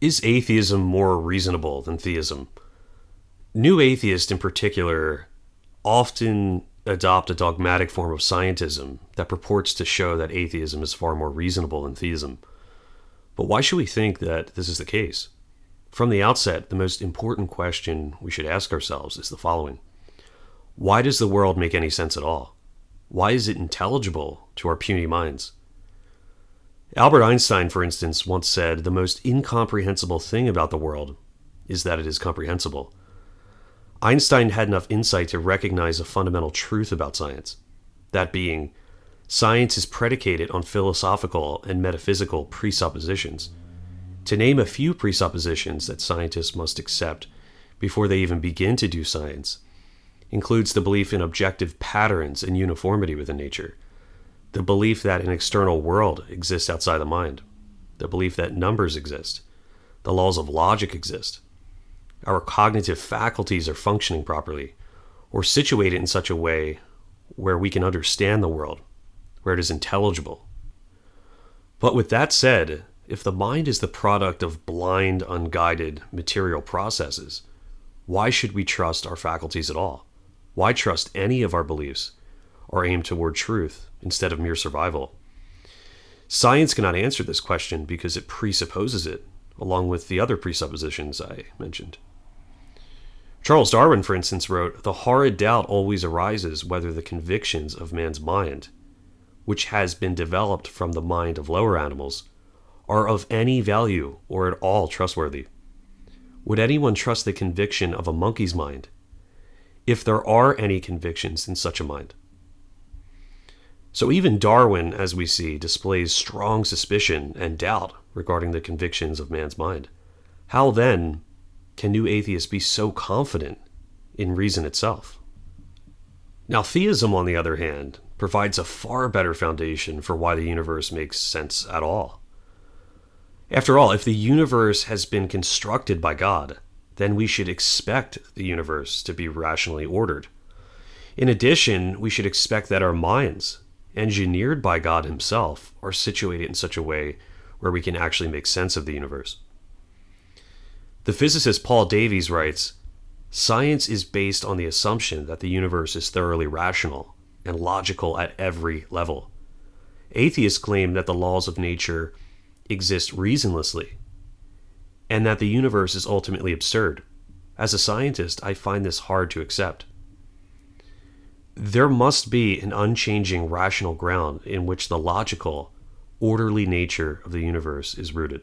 Is atheism more reasonable than theism? New atheists, in particular, often adopt a dogmatic form of scientism that purports to show that atheism is far more reasonable than theism. But why should we think that this is the case? From the outset, the most important question we should ask ourselves is the following. Why does the world make any sense at all? Why is it intelligible to our puny minds? Albert Einstein, for instance, once said, "The most incomprehensible thing about the world is that it is comprehensible." Einstein had enough insight to recognize a fundamental truth about science. That being, science is predicated on philosophical and metaphysical presuppositions. To name a few presuppositions that scientists must accept before they even begin to do science includes the belief in objective patterns and uniformity within nature, the belief that an external world exists outside the mind, the belief that numbers exist, the laws of logic exist, our cognitive faculties are functioning properly, or situated in such a way where we can understand the world, where it is intelligible. But with that said, if the mind is the product of blind, unguided material processes, why should we trust our faculties at all? Why trust any of our beliefs or aim toward truth instead of mere survival? Science cannot answer this question because it presupposes it, along with the other presuppositions I mentioned. Charles Darwin, for instance, wrote, "The horrid doubt always arises whether the convictions of man's mind, which has been developed from the mind of lower animals, are of any value or at all trustworthy. Would anyone trust the conviction of a monkey's mind, if there are any convictions in such a mind?" So even Darwin, as we see, displays strong suspicion and doubt regarding the convictions of man's mind. How then can new atheists be so confident in reason itself? Now, theism, on the other hand, provides a far better foundation for why the universe makes sense at all. After all, if the universe has been constructed by God, then we should expect the universe to be rationally ordered. In addition, we should expect that our minds, engineered by God himself, are situated in such a way where we can actually make sense of the universe. The physicist Paul Davies writes, "Science is based on the assumption that the universe is thoroughly rational and logical at every level. Atheists claim that the laws of nature exist reasonlessly, and that the universe is ultimately absurd. As a scientist, I find this hard to accept. There must be an unchanging rational ground in which the logical, orderly nature of the universe is rooted."